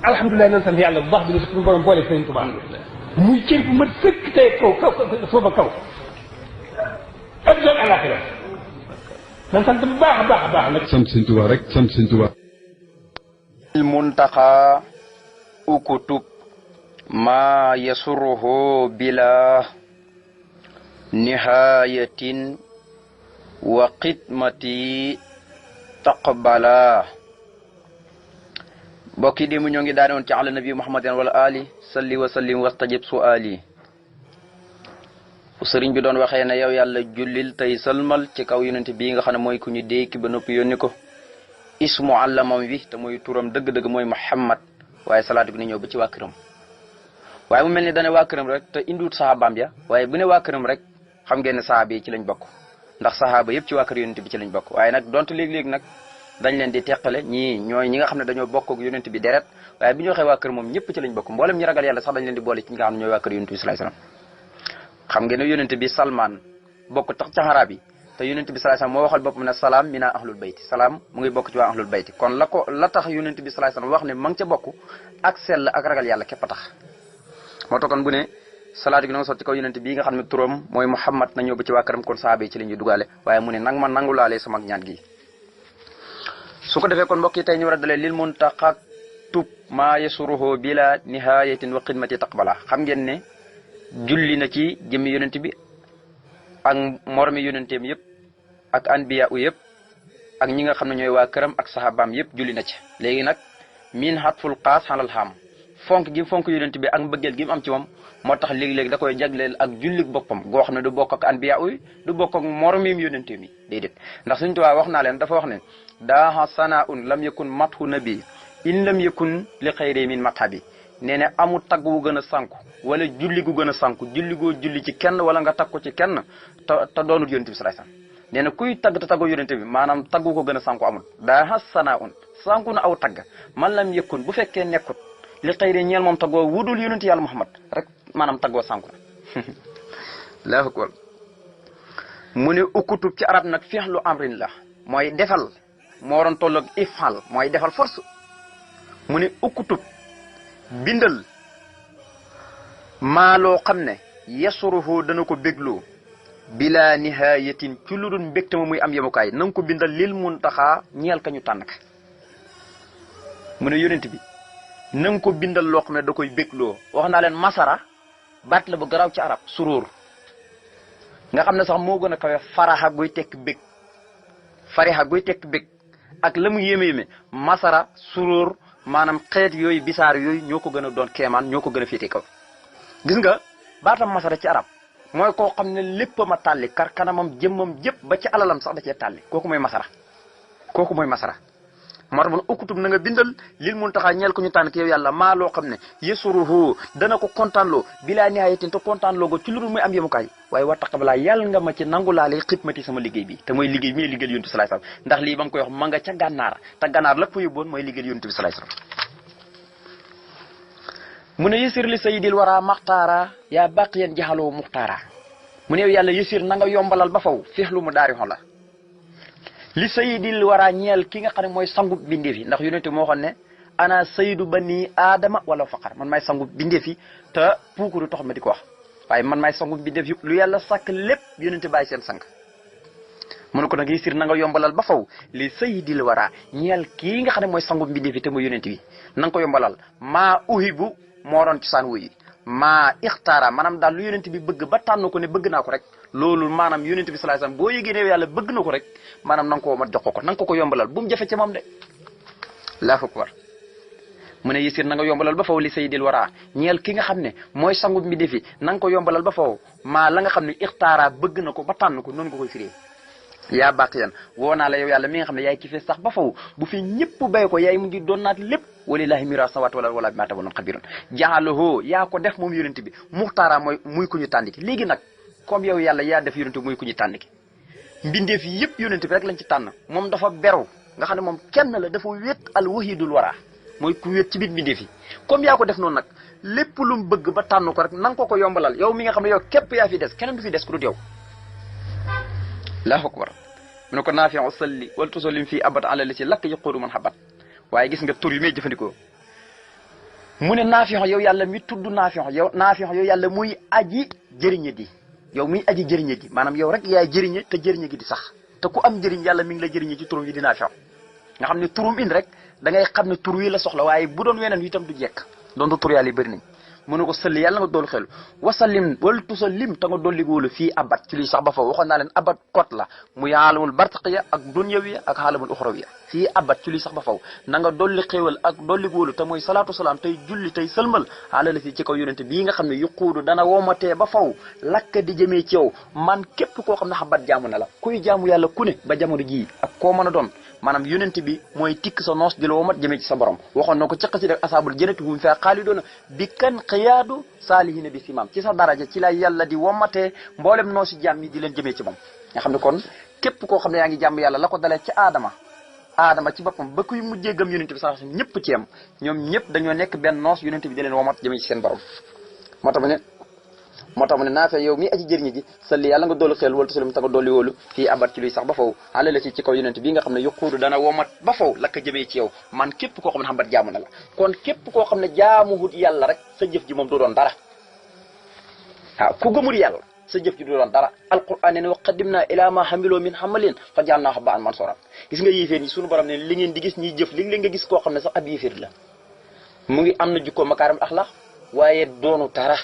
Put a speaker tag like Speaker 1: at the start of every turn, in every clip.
Speaker 1: alhamdulilah nan sant yàlla bu baax bi ñu suñu borom boole Sëriñ Tuubaa muy cër bu mat sëkk tey kaw foofa kaw adduna ak alaxira nan sant bu baax a baax a baax nag
Speaker 2: sant Sëriñ Tuubaa rek sant Sëriñ Tuubaa
Speaker 3: muntaxa ukutub ma yasuruhu bila nihayatin wa xidmati taqbala mbokk yi démb ñoo ngi daane woon ci ala nabi muhammadin wala ali salli wa sallim wastajib suali fu sëriñ bi doon waxee ne yow yàlla jullil tey sëlmal ci kaw yonent bii nga xam ne mooy ku ñu déeki ba noppi yónni ko ismu àllamam wi te mooy turam dëgg-dëgg mooy muhammad waaye salaatu gi ni ñëw ba ci waa këram waaye mu mel ni dane waa këram rek te indiwut sahabaam ya waaye bu ne waa këram rek xam ngeen ne sahaaba yi ci lañ bokk ndax sahaaba yëpp ci waa kër yonent bi ci lañ bokk waaye nag donte léeg-léeg nag dañ leen di teqale ñii ñooy ñi nga xam ne dañoo bokk ak yonent bi deret waaye bi ñu waxee waa kër moom ñëpp ci lañ bokk mboolem ñi ragal yàlla sax dañ leen di boole ci ñi nga xam ne ñooy waa kër yonent bi sallallahu alayhi wasallam xam ngeen ne yonent bi Salman bokk tax ca arab yi te yonent bi sallallahu alayhi wasallam moo waxal boppam ne salaam mina ahlul bayti salaam mu ngi bokk ci waa ahlul bayti kon la tax yonent bi sallallahu alayhi wasallam wax ne ma ngi ca bokk ak sell ak ragal yàlla képp a tax moo tax kon bu ne salaatu gi na nga sotti kaw yonent bii nga xam ne turam mooy Muhammad na ñëw ba ci waa këram kon sahaaba yi ci la ñuy dugaale waaye mu ne nang ma nangu laalee sama ñaan gi su ko defee kon mbokk yi tey ñu war a dalee lil muntaqa tub maa yasuruhu bila nihayatin wa xidmati taqbala xam ngeen ne julli na ci jëmmi yonent bi ak moromi yonenteem yëpp ak anbiya u yëpp ak ñi nga xam ne ñooy waa këram ak sahabaam yëpp julli na ci léegi nag min hatful qaas xalal xam fonk gi fonk yonent bi ak mbëggeel gi mu am ci moom moo tax léegi-léegi da koy jagleel ak jullik boppam goo xam ne du bokk ak anbiya yi du bokk ak moromim yonente mi déedéet ndax Sëriñ Tuubaa wax naa leen dafa wax ne daaha sanaun lam yakun mathu nabi in lam yakun li xayri min mathabi nee ne amul tagg wu gën a sànku wala julli gu gën a sànku julli goo julli ci kenn wala nga tag ko ci kenn te doonul yonente bi sallallahu alayhi wasallam nee na kuy tagg te taggoo yonente bi maanaam taggu ko gën a sànku amul daaha sanaun sànku na aw tagg man lam yakun bu fekkee nekkut li xëyri ñeel moom taggoo wudul yonent yàlla Muhammad rek maanaam taggoo sànku na Allahu akbar mu ne ukutub ci arab nag fi'lu amrin la mooy defal moo waroon tolloog ifal mooy defal force mu ne ukutub bindal maa loo xam ne yasuruhu dana ko bégloo bila nihayatin ci lu dul mbégte ma muy am yemukaay na nga ko bindal lil muntaxa ñeel ka ñu tànn ka mu ne yonent bi na nga ko bindal loo xam ne da koy bégloo wax naa leen masara baat la ba garaaw ci arab suróor nga xam ne sax moo gën a kawe faraxa guy tekk bég farixa guy tekk bég ak la mu yéeme-yéeme masara suróor maanaam xeet yooyu bisaar yooyu ñoo ko gën a doon keemaan ñoo ko gën a féete kaw gis nga baatam masara ci arab mooy koo xam ne lépp ma tàlli kar kanamam jëmmam jëpp ba ci alalam sax da cee tàlli kooku mooy masara kooku mooy masara moo tax mun ukkutub na nga bindal lil muntaxa ñeel ko ñu tànn ki yow yàlla maa loo xam ne yasuruhu dana ko kontaanloo bilaa nihayatin te kontaanloo go ci lu dul muy am yemukaay waaye wa taqabala yàlla nga ma ci nangu laale xidmati sama liggéey bi te mooy liggéey bi may liggéeyal yonent bi sallallahu alayhi wasallam ndax lii ba nga koy wax ma nga ca gànnaar te gànnaar la ko yóbboon mooy liggéeyal yonent bi sallallahu alayhi wasallam mu ne yësir li sayidil wara maxtaara yaa baqiyan jaxaloo muxtaara mu ne yow yàlla yësir na nga yombalal ba faw feexlu mu daari xon la li sayidil wara ñeel ki nga xam ne mooy sangu bindeef yi ndax yonente moo xam ne ana sayidu bani aadama wala faqar man maay sangu bindeef yi te puukuru tax ma di ko wax waaye man maay sangu bindeef yi lu yàlla sàkk lépp yonente bàyyi seen sang mu ne ko nag yësir na nga yombalal ba faw li sayidil wara ñeel kii nga xam ne mooy sangu bindeef yi te mooy yonente bi na nga ko yombalal maa uhibu moo doon cosaan wuyi maa ixtaara maanaam daal lu yonent bi bëgg ba tànn ko ne bëgg naa ko rek loolu maanaam yonent bi sallallahu alayhi wasallam boo yëgee ne yàlla bëgg na ko rek maanaam na nga ko ma jox ko na nga ko yombalal bu mu jafe ca moom de Allahu akbar mu ne yësir na nga yombalal ba faw li sayyidil wara ñeel ki nga xam ne mooy sangu mi defi na nga ko yombalal ba faw maa la nga xam ne ixtaara bëgg na ko ba tànn ko noonu nga koy firee yaa bàq yan woo naa la yow yàlla mi nga xam ne yaay ki fee sax ba faw bu fi ñëpp bay ko yaay mu ngi doon naat lépp walillahi miraas samaawaati wala bi maa ta'maluun xabiirun ja'alahu yaa ko def moom yonent bi muxtaara mooy muy ku ñu tànn ki léegi nag comme yow yàlla yaa def yonent bi muy ku ñu tànn ki mbindeef yi yëpp yonent bi rek lañ ci tànn moom dafa beru nga xam ne moom kenn la dafa wét al wahidul wara mooy ku wét ci biir mbindeef yi comme yaa ko def noonu nag lépp lu mu bëgg ba tànn ko rek na nga ko yombalal yow mi nga xam ne yow képp yaa fi des keneen du fi des ku dul yow Allahu akbar mu ne ko naafi'u salli wal tusallim fii abad ala li ci lakk yaqulu man habat waaye gis nga tur yi may jëfandikoo mu ne naafion yow yàlla mi tudd naafion yow yàlla muy aji jëriñe di yow muy aji jëriñe di maanaam yow rek yaay jëriñe te jëriñe gi di sax te ku am njëriñ yàlla mi ngi la jëriñe ci turum yi di naafion nga xam ne turum in rek da ngay xam ne tur wi la soxla waaye bu doon weneen wi itam du jekk doon tur yàlla yi bëri nañ mu ne ko sëlli yàlla nga doolu xel wasallim wala tusallim te nga dolli góolu fii abat ci lii sax ba fa waxoon naa leen abat kot la muy xaalamul bartaqiya ak dunyawiya ak xaalamul uxrawiya fii abat ci lii sax ba faw na nga dolli xéewal ak dolli góolu te mooy salaatu salaam tey julli tey sëlmal xaalala si ci kaw yonente bii nga xam ne yuquudu dana womatee ba faw lakka di jëmee ci yow man képp koo xam ne xabat jaamu na la kuy jaamu yàlla ku ne ba jamono jii ak koo mën a doon maanaam yonente bi mooy tikk sa noos di la womat jëmee ci sa borom waxoon na ko ci xasida asaabul jannati hum fiihaa xaalidoona bi kan xiyaadu saalihiina bi simaam ci sa daraja ci la yàlla di womatee mboolem noosi jàmm yi di leen jëmee ci moom nga xam ne kon képp koo xam ne yaa ngi jàmm yàlla la ko dalee ci aadama ci boppam ba kuy mujjee gëm yonente bi sax ñëpp ci am ñoom ñëpp dañoo nekk benn noos yonente bi di leen womat jëmee ci seen borom moo tax mu ne naafee yow mi aji jëriñi ji salli yàlla nga dolli xel wala tasalim ta nga dolli wóolu fii abat ci luy sax ba faw ala la ci kaw yonent bi nga xam ne yuquudu dana womat ba faw la ko jëmee ci yow man képp koo xam ne xambat jaamu na la kon képp koo xam ne jaamuwut yàlla rek sa jëf ji moom du doon dara waaw ku gëmul yàlla sa jëf ji du doon dara alquran ne wa qadimna ila ma hamiloo min hamalin fa jaalnaahu haba'an mansuura gis nga yéeféer ñi suñu borom ne li ngeen di gis ñiy jëf léeg-léeg nga gis koo xam ne sax ab yéeféer la mu ngi am na jukkoo makaarim axlaax waaye doonu dara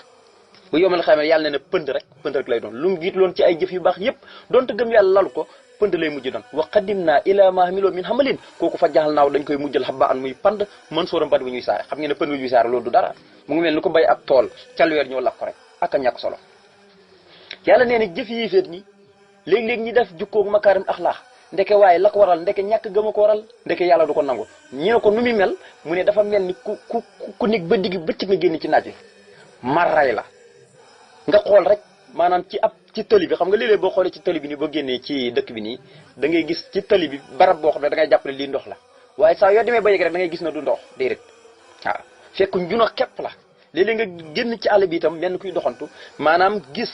Speaker 3: bu yomal xamee yàlla ne pënd rek lay doon lu mu jiit loon ci ay jëf yu baax yépp donte gëm yàlla lalu ko pënd lay mujj doon wa qadimna ila ma hamiloo min hamalin kooku fa jaxal naaw dañ koy mujjal haba'an muy pand mën sóoram pand bu ñuy saare xam ngeen ne pënd bu ñuy saare loolu du dara mu ngi mel ni ko bay ak tool calweer ñoo lakk ko rek ak a ñàkk solo yàlla nee na jëf yi féet ñi léeg-léeg ñi def jukkoog makaarim axlaax ndeke waaye la ko waral ndeke ñàkk gëm a ko waral ndeke yàlla du ko nangu ñi ne ko nu muy mel mu ne dafa mel ni ku nekk ba digg bëccëg nga génn ci naaj wi maray la nga xool rek maanaam ci tëli bi xam nga léeg-léeg boo xoolee ci tëli bi nii boo génnee ci dëkk bi nii da ngay gis ci tëli bi barab boo xam ne da ngay jàpp ne lii ndox la waaye saa yoo demee ba yegg rek da ngay gis na du ndox déedéet waaw fekk njuna képp la léeg-léeg nga génn ci àll bi itam benn kuy doxantu maanaam gis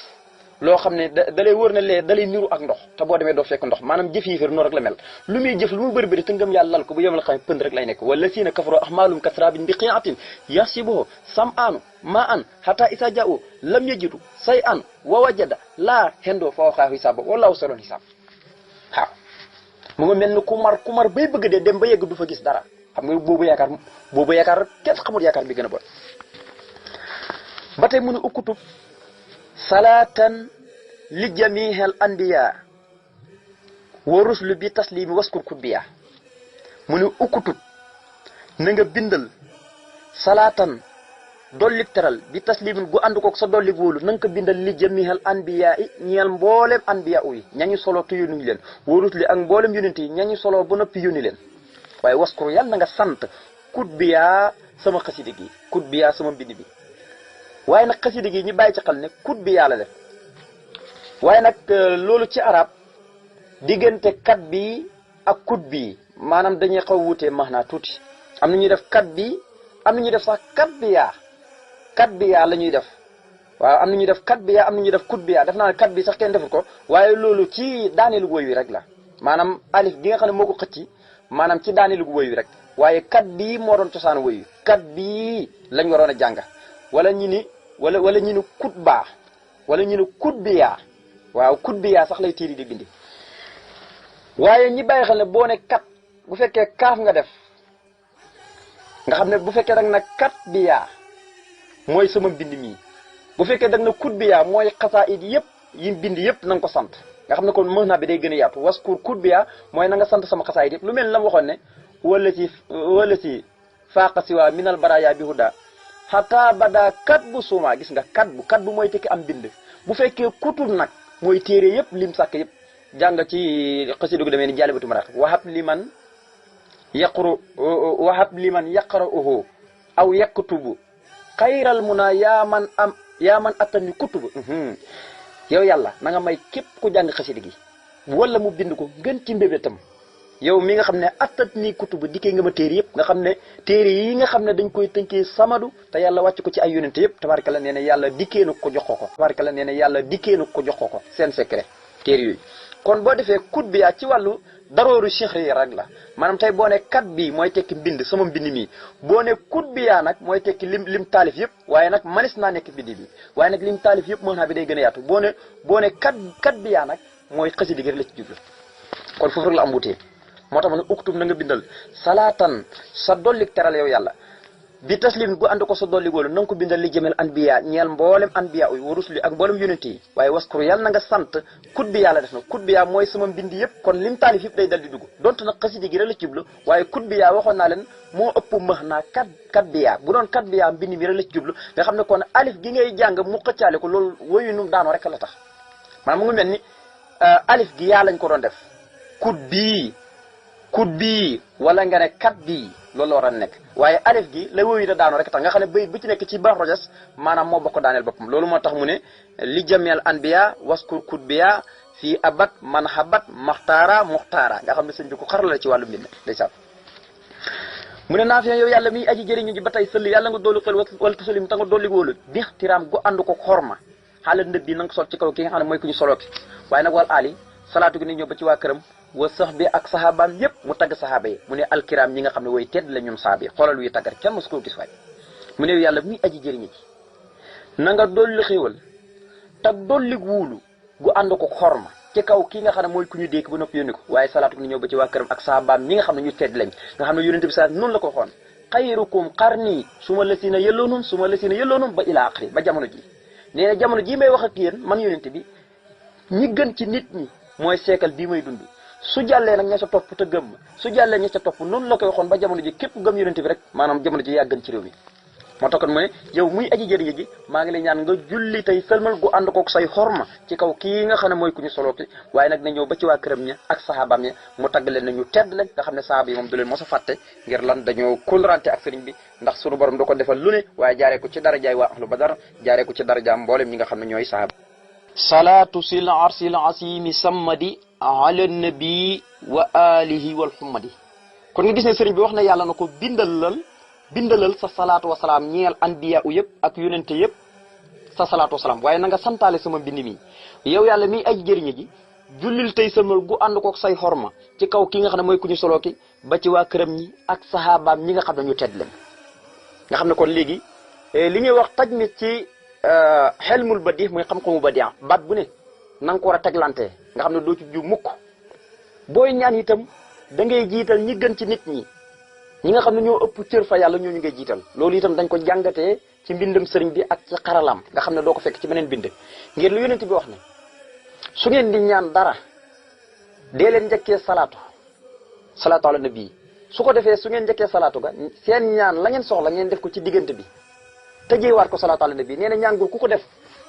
Speaker 3: loo xam ne da lay wër na lee da lay niru ak ndox te boo demee doo fekk ndox maanaam jëf yi fër noonu rek la mel lu muy jëf lu mu bëri bëri te ngëm yàlla lal ko bu yemal xam pënd rek lay nekk wala siina kafaroo ahmaalum kasrabin bi qiatin yasibuhu sam'anu ma an hatta isa ja'u lam yajidu say an wa wajada laa hendoo fa waxaa hisaaba wallahu saloon hisaab waaw mu nga mel ni ku mar bay bëgg dee dem ba yegg du fa gis dara xam nga boobu yaakaar kenn xamul yaakaar bi gën a bon ba tey mu ne ukkutub salaatan li jamihal anbiya wa ruslu bi taslimi waskur kutbiya mu ne ukkutub na nga bindal salaatan dollik teral bi taslimin gu ànd koog sa dollik wóolu na nga ko bindal li jamihal anbiya yi ñeel mboolem anbiya yi ñañu solo te yónni leen wa rusli ak mboolem yónent yi ñañu solo ba noppi yónni leen waaye waskur yàlla na nga sant kutbiya sama xasida gi kutbiya sama mbind bi waaye nag xasida gi ñi bàyyi ci xel ne kut bi yàlla def waaye nag loolu ci arab diggante kat bi ak kut bi maanaam dañuy xaw wutee maanaa tuuti am na ñuy def kat bi am na ñuy def sax kat bi yaa la ñuy def waaw am na ñuy def kat bi yaa am na ñuy def kut bi yaa def naa ne kat bi sax kenn defut ko waaye loolu ci daaneelu woy wi rek la maanaam alif gi nga xam ne moo ko xëcci maanaam ci daaneelu woy wi rek waaye kat bi moo doon cosaan woy wi kat bi lañ waroon a jàng wala ñi ni kut baa wala ñu ni kut bi yaa waaw kut bi yaa sax lay téeri di bindi waaye ñi bàyyi xel ne boo ne kat bu fekkee kaaf nga def nga xam ne bu fekkee dag na kat bi yaa mooy sama bind mii bu fekkee dag na kut bi yaa mooy xasaayid yëpp yi bind yëpp na nga ko sant nga xam ne kon mën naa bi day gën a yaatu waskur kut bi yaa mooy na nga sant sama xasaayid yëpp lu mel ni la ma waxoon ne wala si faaqa siwa minal baraya bi huda xataa badaa kat bu suuma gis nga kat bu mooy tekki am bind bu fekkee kutub nag mooy téere yëpp lim sàkk yëpp jàng ci xasida gu demee ni jaalibatu maraq wahab liman yaqra'uhu aw yaktubu xayral muna yaa man attani kutubu yow yàlla na nga may képp ku jàng xasida gi wala mu bind ko gën ci mbébétam yow mi nga xam ne attat nii kutubu dikkee nga ma téere yëpp nga xam ne téere yi nga xam ne dañ koy tënkee samadu te yàlla wàcc ko ci ay yonente yëpp tabaarkalla nee na yàlla dikkee na ko jox ko ko seen secret téere yooyu kon boo defee kut bi yaa ci wàllu darooru chihri rek la maanaam tey boo ne kat bii mooy tekki mbind sama mbind mi boo ne kut bi yaa nag mooy tekki lim taalif yëpp waaye nag manis naa nekk mbind bi waaye nag lim taalif yëpp mën naa bi day gën a yaatu boo ne kat bi yaa nag mooy xasida gi rek la ci jublu kon foofu rek la am wutee moo tax ma ne uktub na nga bindal salaatan sa dollik teral yow yàlla bi taslim gu ànd ko sa dolli góolu na nga ko bindal li jëmel anbiya ñeel mboolem anbiya uy wa rusuli ak mboolem yonent yi waaye waskur yàlla na nga sant kut bi yàlla def na kut bi yaa mooy sama mbind yëpp kon lim taalif yëpp day dal di dugg donte nag xasida gi rek la ci jublu waaye kut bi yaa waxoon naa leen moo ëpp max naa kat bi yaa bu doon kat bi yaa mbind mi rek la ci jublu nga xam ne kon alif gi ngay jàng mu xëccaale ko loolu woyu num daanoo rek la tax maanaam mu ngi mel ni alif gi yaa lañ ko doon def kut bii wala nga ne kat bii loolu la war a nekk waaye alif gi la woyu da daanu rek tax nga xam ne bay bu ci nekk ci baax rojas maanaam moo bokk daaneel boppam loolu moo tax mu ne li jameel anbiya waskur kut biya fii abat man habat maxtaara muxtaara nga xam ne sëñ bi ko xarala ci wàllu mbind ndeysaan mu ne naafiya yow yàlla miy aji jëriñu ji ba tey sëlli yàlla nga dolli xel wala tusalim ta nga dolli wóolu bi ixtiraam gu ànd ko xorma xaala ndëb bi na nga sol ci kaw ki nga xam ne mooy ku ñu solooki waaye nag wal ali salaatu gi ni ñëw ba ci waa këram wa sax bi ak saxaabaam yépp mu tagg saxaaba yi mu ne alkiram ñi nga xam ne way tedd la ñoom saxaaba yi xoolal wuy taggat kenn mosu koo gis waay mu ne yàlla muy aji jëriñi ji na nga dolli xéwal te dolli wuulu gu ànd ko xorma ci kaw kii nga xam ne mooy ku ñu dékk ba noppi yónni ko waaye salaatu ni ñëw ba ci waa këram ak saxaabaam ñi nga xam ne ñu tedd lañ nga xam ne yonente bi sa noonu la ko waxoon xayrukum qarni su ma lësina yëlloonum ba ila axri ba jamono ji nee na jamono ji may wax ak yéen man yonente bi ñi gën ci nit ñi mooy seekal bii may dund su jàllee nag ña ca topp te gëm su jàllee ña ca topp noonu la koy waxoon ba jamono ji képp gëm yonente bi rek maanaam jamono ji yaa gën ci réew mi moo tax kon mu ne yow muy aji jëriñi ji maa ngi lay ñaan nga julli tey sëlmal gu ànd kook say xorma ci kaw kii nga xam ne mooy ku ñu solooki waaye nag na ñëw ba ci waa këram ña ak sahabaam ña mu tagg leen nañu tedd lañ nga xam ne sahaba yi moom du leen mos a fàtte ngir lan dañoo kóllërante ak sëriñ bi ndax sunu borom da ko defal lu ne waaye jaaree ko ci darajaay waa ahlu badar jaaree ko ci darajaam mboolem ñi nga xam ne ñooy sahaba salaatu sil arsil asimi sammadi ala nabi wa alihi wal hummadi kon nga gis ne sëriñ bi wax na yàlla na ko bindalal sa salaatu wasalaam ñeel anbiya u yëpp ak yonente yëpp sa salaatu wasalaam waaye na nga santaale sama mbind mi yow yàlla miy ay jëriñe ji jullil tey sëlmal gu ànd kook say xorma ci kaw ki nga xam ne mooy ku ñu soloo ki ba ci waa këram ñi ak sahabaam ñi nga xam ne ñu tedd leen nga xam ne kon léegi li ñuy wax taj mi ci xelmul badi muy xam-xamu badi baat bu ne na nga ko war a teglante nga xam ne doo ci ju mukk booy ñaan itam da ngay jiital ñi gën ci nit ñi nga xam ne ñoo ëpp cër fa yàlla ñooñu ngay jiital loolu itam dañ ko jàngatee ci mbindam sëriñ bi ak ci xaralam nga xam ne doo ko fekk ci beneen bind ngir lu yonent bi wax ne su ngeen di ñaan dara dee leen njëkkee salaatu ala nabi su ko defee su ngeen njëkkee salaatu ga seen ñaan la ngeen soxla ngeen def ko ci diggante bi tëjeewaat ko salaatu ala nabi nee na ñaan gu ku ko def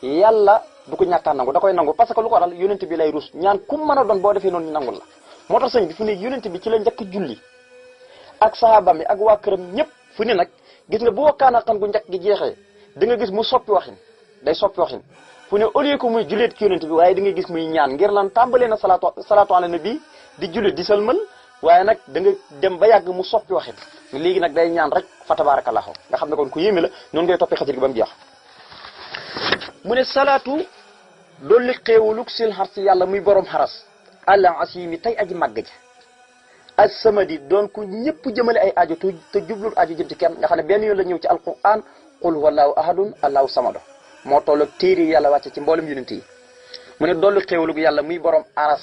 Speaker 3: yàlla du ko ñàkkaan nangu da koy nangu parce que lu ko waral yonent bi lay rus ñaan ku mën a doon boo defee noonu ñu nangul la moo tax sëñ bi fu ne yonent bi ci la njëkk julli ak sahabaam yi ak waa këram ñëpp fu ne nag gis nga boo kaana xan gu njëkk gi jeexee da nga gis mu soppi waxin day soppi waxin fu ne au lieu que muy julleet ci yonent bi waaye da nga gis muy ñaan ngir lan tàmbalee na salaatu ala nabi di jullit di sëlmal waaye nag da nga dem ba yàgg mu soppi waxin léegi nag day ñaan rek fa tabarakallahu nga xam ne kon ku yéeme la noonu ngay toppee xasida gi ba mu jeex mu ne salaatu dolli xéewaluk sil xar si yàlla muy borom xaras àlla asimi tey aji màgg ji as samadi doon ku ñëpp jëmale ay aajo te jublul aajo jëm ci kenn nga xam ne benn yoon la ñëw ci alquran qul huwallahu ahadun allahu samado moo toll ak téere yàlla wàcce ci mboolem yonent yi mu ne dolli xéewaluk yàlla muy borom aras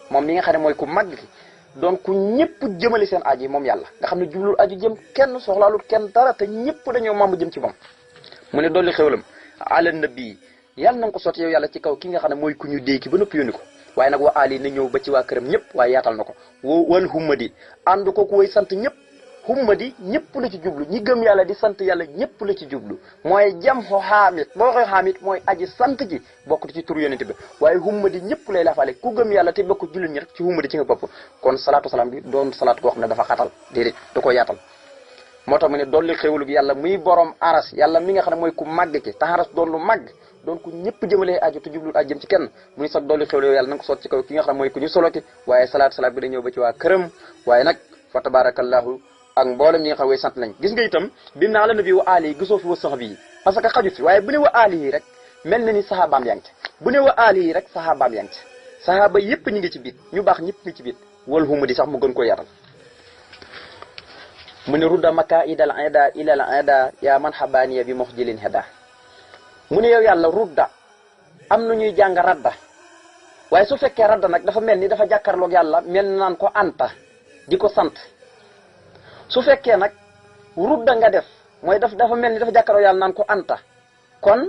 Speaker 3: moom mi nga xam ne mooy ku màgg ki doon ku ñëpp jëmale seen aajo yi moom yàlla nga xam ne jublul aajo jëm kenn soxlaalul kenn dara te ñëpp dañoo mamb jëm ci moom mu ne dolli xéewalam ala nabi yàlla na nga ko sotti yow yàlla ci kaw ki nga xam ne mooy ku ñu déy ki ba nëpp yónni ko waaye nag wa ali na ñëw ba ci waa këram ñëpp waaye yaatal na ko wal hummadi ànd ko ku way sant ñëpp hummadi ñëpp la ci jublu ñi gëm yàlla di sant yàlla ñëpp la ci jublu mooy jam xo xaamit boo waxee xaamit mooy aji sant ji bokk ci tur yonente bi waaye hummadi ñëpp lay lafaale ku gëm yàlla te bokk jullit ñi rek ci hummadi ci nga bopp kon salaatu salaam bi doon salaatu koo xam ne dafa xatal déedéet da ko yaatal moo tax mu ne dolli xéwlu gi yàlla muy borom aras yàlla mi nga xam ne mooy ku màgg ki te aras doon lu màgg doon ku ñëpp jëmalee aju te jublul aj jëm ci kenn muy sax dolli xéwlu yàlla na nga ko sotti ci kaw ki nga xam ne mooy ku ñu solo ki waaye salaatu salaam bi da ñëw ba ci waa këram waaye nag fa tabarakallahu ak mboolem ñi nga xam ne way sant nañ gis nga itam bi naa la nabi wa aali yi gisoo fi wa saxabi yi parce que xaju fi waaye bu ne wa aali yi rek mel na ni sahabaam yaa ngi ci bu ne wa aali yi rek sahabaam yaa ngi ci sahaba yëpp ñu ngi ci biir ñu baax ñëpp ngi ci biir wal humu di sax mu gën ko yaral mu ne rudda maka idal ida ilal ida yaa man xabaaniya bi mox jilin heda mu ne yow yàlla rudda am na ñuy jàng radda waaye su fekkee radda nag dafa mel ni dafa jàkkaarloog yàlla mel naan ko anta di ko sant su fekkee nag rudda nga def mooy dafa mel ni dafa jàkkaarloog yàlla naan ko anta kon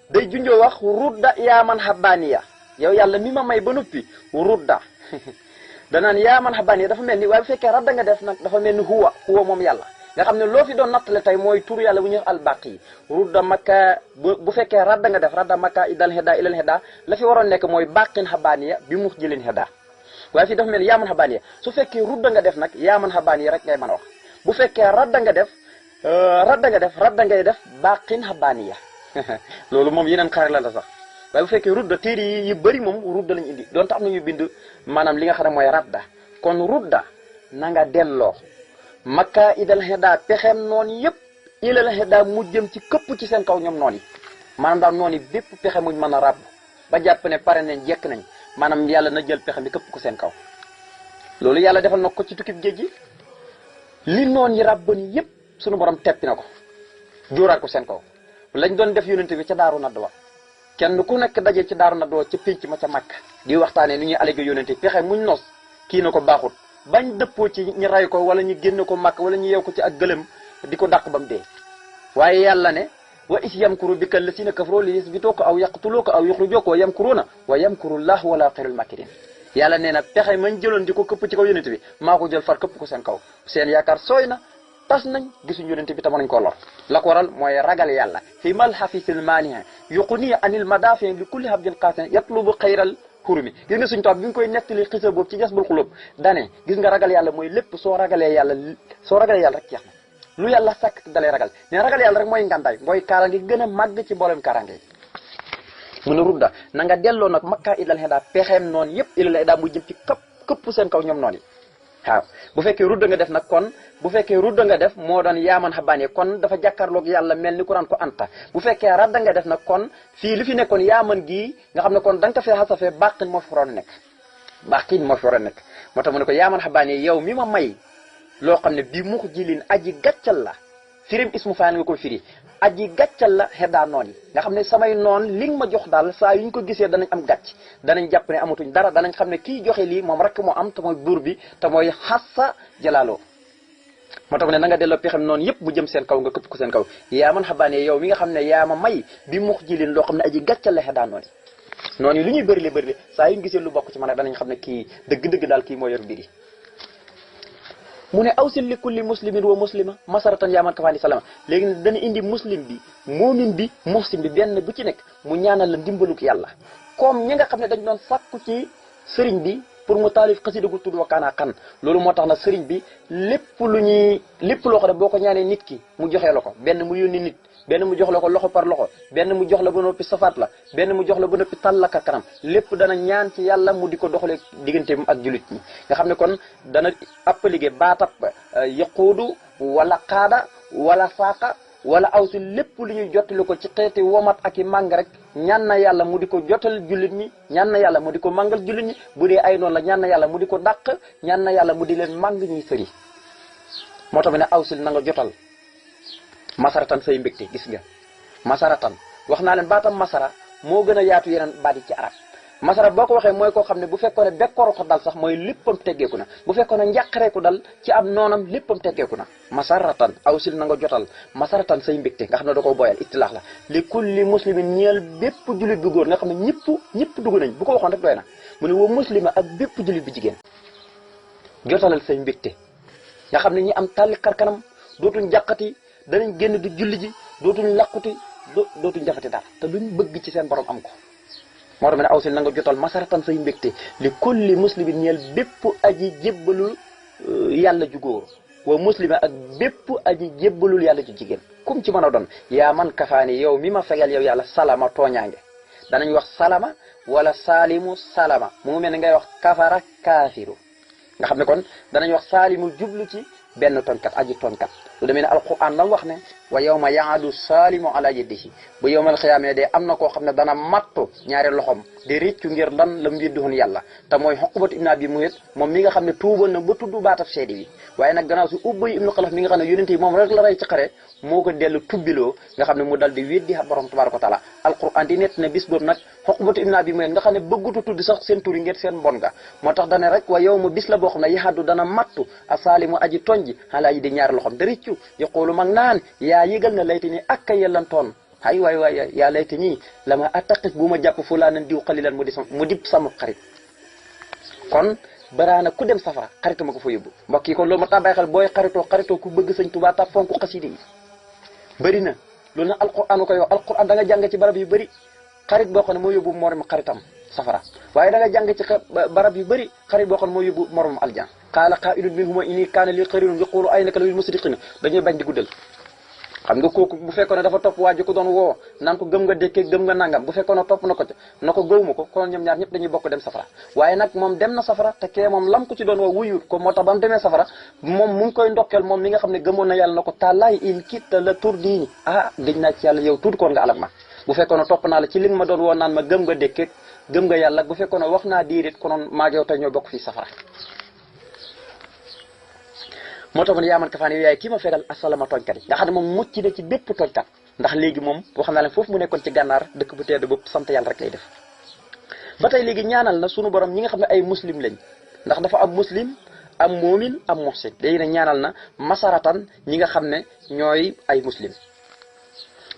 Speaker 3: day junjoo wax rudda yaa man xabaaniya yow yàlla mi ma may ba noppi rudda danaan yaa man xabaaniya dafa mel ni waaye bu fekkee radda nga def nag dafa mel ni huwa moom yàlla nga xam ne loo fi doon nattale tey mooy tur yàlla bu ñuy wax albaqi rudda makka bu fekkee radda nga def radda makka idal heda ilal heda la fi waroon nekk mooy baqin xabaaniya bi mu jëlin heda waaye fii dafa mel ni yaa man xabaaniya su fekkee rudda nga def nag yaa man xabaaniya rek ngay mën a wax bu fekkee radda nga def radda ngay def baqin xabaaniya loolu moom yeneen xaar la sax waaye bu fekkee rudda téere yi bëri moom rudda lañu indi donte am nañu bind maanaam li nga xam ne mooy radda kon rudda na nga delloo makka idal heda pexeem noonu yëpp ilal heda mu jëm ci këpp ci seen kaw ñoom noonu yi maanaam daal noonu bépp pexe muñ mën a ràbb ba jàpp ne pare nañ jekk nañ maanaam yàlla na jël pexe mi këpp ko seen kaw loolu yàlla defal na ko ci tukkib géej gi li noonu yi ràbbani yëpp sunu borom teppi na ko jóoraat ko seen kaw lañ doon def yonente bi ca daaru nadwa kenn ku nekk daje ci daaru nadwa ca pénc ma ca Makka di waxtaanee ni ñuy allégué yonente pexe muñ nos kii na ko baaxut bañ dëppoo ci ñi ray ko wala ñu génn ko Makka wala ñu yeew ko ci ak gëlëm di ko dàq ba mu dee waaye yàlla ne wa is yamkuru bika lasina kafaru li yusbituuka aw yaqtuluuka aw yuxrijuuka wa yamkuruuna wa yamkuru llaahu wala xayrul makirin yàlla nee na pexe mañ jëloon di ko këpp ci kaw yonente bi maa ko jël far këpp ko seen kaw seen yaakaar sooy na tas nañ gisuñ yonente bi tama nañ ko lor la ko waral mooy ragal yàlla fi mal hafisil maaniha yuquni anil madafin li kulli habdin qasin yatlubu xayral xurumi gis nga suñ toog bi nga koy nettali xisa boobu ci jasbul xulub dane gis nga ragal yàlla mooy lépp soo ragalee yàlla rek jeex na lu yàlla sàkk dalay ragal ne ragal yàlla rek mooy ngandaay mooy kaaraange gën a màgg ci mboolem kaaraange yi mu ne rudda na nga delloo nag makka ilal heda pexeem noonu yëpp ilal heda mu jëm ci këpp seen kaw ñoom noonu yi waaw bu fekkee rudda nga def nag kon bu fekkee rudda nga def moo doon yaaman xabaane kon dafa jàkkaarloog yàlla mel ni ku naan ko anta bu fekkee radda nga def nag kon fii li fi nekkoon yaaman gii nga xam ne kon da nga ko fee xasafee baqin moo fi waroon nekk baqin moo fi waroon nekk moo tax mu ne ko yaaman xabaane yow mi ma may loo xam ne bii mux jilin aji gàccal la firim ismu faan nga koy firi aji gàccal la xeddaa noon yi nga xam ne samay noon li nga ma jox daal saa yuñ ko gisee danañ am gàcc danañ jàpp ne amatuñ dara danañ xam ne kii joxe lii moom rek moo am te mooy buur bi te mooy xassa jalaaloo moo tax ne na nga delloo pexem noonu yëpp bu jëm seen kaw nga këpp ko seen kaw yaa man xabaane yow mi nga xam ne yaa ma may bi mux jilin loo xam ne aji gàccal la xeddaa noon yi noonu yi lu ñuy bëri saa yuñ gisee lu bokk ci man rek danañ xam ne kii dëgg-dëgg daal kii moo yor mbir yi mu ne awsil li kulli muslimin wa muslima masaratan yaaman kafaani salama léegi ne dana indi muslim bi moomin bi muhsin bi benn bu ci nekk mu ñaanal la ndimbaluk yàlla comme ñi nga xam ne dañ doon sàkku ci sëriñ bi pour mu taalif xasida gu tudd Wakana Xan loolu moo tax na sëriñ bi lépp loo xam ne boo ko ñaanee nit ki mu joxee la ko benn mu yónni nit benn mu jox la ko loxo par loxo benn mu jox la ba noppi safaat la benn mu jox la ba noppi tàllaka kanam lépp dana ñaan ci yàlla mu di ko doxalee digganteem ak julit ñi nga xam ne kon dana appelige baatab yaquudu wala xaada wala saaqa wala aw si lépp lu ñuy jottali ko ci xeeti womat ak i màng rek ñaan na yàlla mu di ko jotal jullit ñi ñaan na yàlla mu di ko màngal jullit ñi bu dee ay noonu la ñaan na yàlla mu di ko dàq ñaan na yàlla mu di leen màng ñuy sëri moo tax ne aw sil na nga jotal masaratan say mbégte gis nga masaratan wax naa leen baatam masara moo gën a yaatu yeneen baat yi ci arab masara boo ko waxee mooy koo xam ne bu fekkoon ne bekkoor ko dal sax mooy léppam teggeeku na bu fekkoon ne njàqareeku dal ci am noonam léppam teggeeku na masaratan awsil na nga jotal masaratan say mbégte nga xam ne da ko boyal ittilaax la li kulli muslimin ñeel bépp jullit bu góor nga xam ne ñëpp dugg nañ bu ko waxoon rek doy na mu ne wa muslima ak bépp jullit bu jigéen jotalal say mbégte nga xam ne ñi am tàlli xarkanam dootuñ jàqati danañ génn di julli ji dootuñ làquti dootuñ defati dara te luñ bëgg ci seen borom am ko moo tax ne awsil na nga jotal masaratan say mbégte li kulli muslimin ñeel bépp aji jébbalul yàlla ju góor wa muslima ak bépp aji jébbalul yàlla ju jigéen kum ci mën a doon yaa man kafaani yow mi ma fegal yow yàlla salama tooñaange danañ wax salama wala saalimu salama mu mel ne ngay wax kafara kaafiru nga xam ne kon danañ wax saalimu jublu ci benn tonkat aji tonkat lu demee ne alquran lam wax ne wa yawma yaadu saalimu ala yadihi ba yowmal xiyaamee de am na koo xam ne dana mattu ñaari loxom di réccu ngir lan la mu weddiwoon yàlla te mooy Uqbatu ibn Abi Mu'ayt moom mi nga xam ne tuuboon na ba tudd baatab seede bi waaye nag gannaaw si Ubay ibnu Xalaf mi nga xam ne yonente yi moom rek la rey ci xare moo ko dellu tubbiloo nga xam ne mu dal di weddi borom tabaraka wa taala alquran di nett ne bis boobu nag Uqbatu ibn Abi Mu'ayt nga xam ne bëggutu tudd sax seen tur yi ngeen seen mbon nga moo tax dane rek wa yow ma bis la boo xam ne yaxaddu dana mattu a saalimu aji tonji xalaa yi di ñaari loxom da réccu yaqulu mag naan yaa yëgal na layti ni ak ka yellantoon ay waay yaa layti nii la ma attaqif bu ma jàpp fulaanan diw xalilan mu dib sama xarit kon baraana ku dem safara xaritu ma ko fa yóbbu mbokk yi kon loolu ma tax bàyyi xel booy xaritoo ku bëgg sëñ Tuubaa ta fonk xasida yi bëri na loolu nag alquran koy wax alquran da nga jàng ci barab yu bëri xarit boo xam ne moo yóbbu morom xaritam safara waaye da nga jàng ci barab yu bëri xarit boo xam ne moo yóbbu moromam aljan qaala qaa'ilun minhum inni kaana li qarinun yaqulu aynaka lil musriqina dañuy bañ di guddal xam nga kooku bu fekkoon ne dafa topp waa ji ko doon woo naan ko gëm nga dékkee gëm nga nangam bu fekkoon ne topp na ko ca na ko gëwuma ko kon ñoom ñaar ñëpp dañuy bokk dem safara waaye nag moom dem na safara te kee moom lam ko ci doon woo wuyut ko moo tax ba mu demee safara moom mu ngi koy ndokkeel moom mi nga xam ne gëmoon na yàlla na ko tàllaay in kitta la tur diini gëj naa ci yàlla yow tuuti koon nga alak ma bu fekkoon ne topp naa la ci li nga ma doon woo naan ma gëm nga dékkee gëm nga yàlla bu fekkoon ne wax naa diirit konoon maag yow tey ñoo bokk fii safara moo tax mu ne yaa man kafaani yow yaay kii ma fegal asalama tooñkat yi nga xam ne moom mucc na ci bépp tooñkat ndax léegi moom wax naa leen foofu mu nekkoon ci gànnaar dëkk bu tedd bopp sant yàlla rek lay def ba tey léegi ñaanal na sunu borom ñi nga xam ne ay muslim lañ ndax dafa am muslim am moomin am muhsin léegi nag ñaanal na masaratan ñi nga xam ne ñooy ay muslim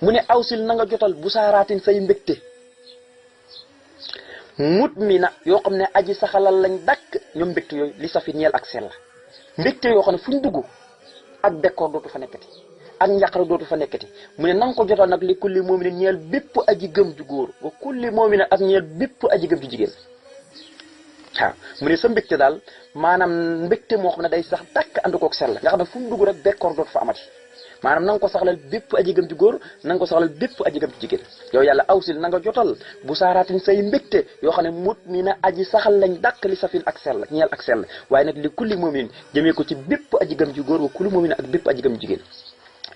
Speaker 3: mu ne awsil na nga jotal bu saaraatin say mbégte mut mi na yoo xam ne aji saxalal lañ dakk ñoom mbégte yooyu li safi ñeel ak sell mbégte yoo xam ne fu ñu dugg ak bekkoor dootu fa nekkati ak njàqare dootu fa nekkati mu ne na nga ko jotal nag li kulli moomine ñeel bépp aji gëm ju góor wa kulli moomine ak ñeel bépp aji gëm ju jigéen waaw mu ne sa mbégte daal maanaam mbégte moo xam ne day sax dakk ànd koog sell nga xam ne fu mu dugg rek bekkoor dootu fa amati maanaam na nga ko saxalal bépp aji gëm ju góor na nga ko saxalal bépp aji gëm ju jigéen yow yàlla awsil na nga jotal bu saaraatin say mbégte yoo xam ne mut mi na aji saxal lañ dàkk li safin ak sell ñeel ak sell waaye nag li kulli moomin jëmee ko ci bépp aji gëm ju góor wa kulli moomin ak bépp aji gëm ju jigéen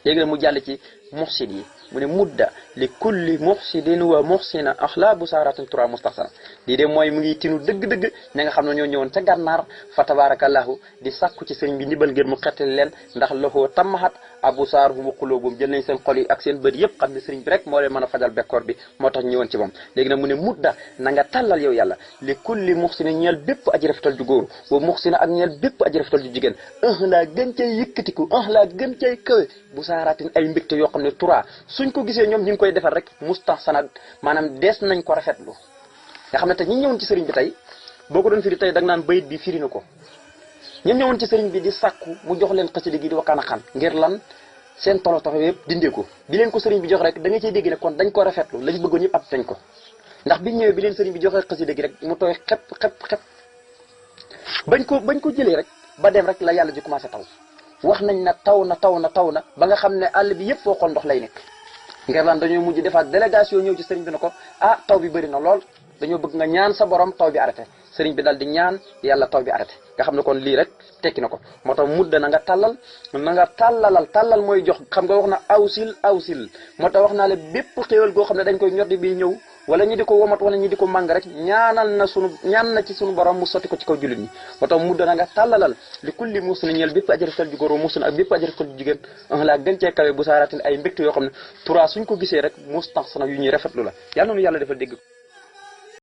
Speaker 3: léegi nag mu jàll ci muxsin yi mu ne mudda li kulli muxsidin wa muxsina axla bu saaratin tura mustaxsana lii de mooy mu ngi tinu dëgg-dëgg ña nga xam ne ñoo ñëwoon ca gànnaar fa tabarakallahu di sàkku ci sëriñ bi ndimbal ngir mu xettali leen ndax loxoo tammahat abu saar hu wa qulubum jël nañ seen xol yi ak seen bët yëpp xam ne sëriñ bi rek moo leen mën a fajal bekkoor bi moo tax ñëwoon ci moom léegi nag mu ne mudda na nga tàllal yow yàlla li kulli muxsina ñeel bépp aji rafetal ju góor wa muxsina ak ñeel bépp aji rafetal ju jigéen laa gën cay yëkkatiku laa gën cay kawe bu saaratin ay mbégte yoo xam ne tura suñ ko gisee ñoom ñu ngi koy defar rek mustahsana maanaam dees nañ ko rafetlu nga xam ne te ñi ñëwoon ci sëriñ bi tey boo ko doon firi tey da nga naan bayit bi firi na ko ñoom ñëwoon ci sëriñ bi di sàkku mu jox leen xasida gi di wakkaan a xan ngir lan seen tolo taxaw yëpp dindee ko bi leen ko sëriñ bi jox rek da nga cey dégg ne kon dañ ko rafetlu lañ bëggoon ñëpp ab dañ ko ndax biñ ñëwee bi leen sëriñ bi joxee xasida gi rek mu tooy xep bañ ko jëlee rek ba dem rek la yàlla ji commencé taw wax nañ na taw na ba nga xam ne àll bi yëpp foo xool ndox lay nekk ngir lan dañoo mujj defaat délégation ñëw ci sëriñ bi ne ko taw bi bëri na lool dañoo bëgg nga ñaan sa borom taw bi arrêté sëriñ bi daal di ñaan yàlla taw bi arrêté nga xam ne kon lii rek tekki na ko moo tax mudda na nga tàllal mooy jox xam nga wax na awsil moo tax wax naa la bépp xéewal goo xam ne dañ koy ñoddi bi ñëw wala ñi di ko womat wala ñi di ko màng rek ñaan na ci sunu borom mu sotti ko ci kaw jullit ñi moo tax mudda na nga tàllalal li kulli muusina ñeel bépp aji rafetal ju góor muusina ak bépp aji rafetal ju jigéen laa gën cee kawe bu saaratin ay mbégte yoo xam ne tura suñ ko gisee rek mustaxsana yu ñuy rafetlu la yàlla noonu yàlla dafa dégg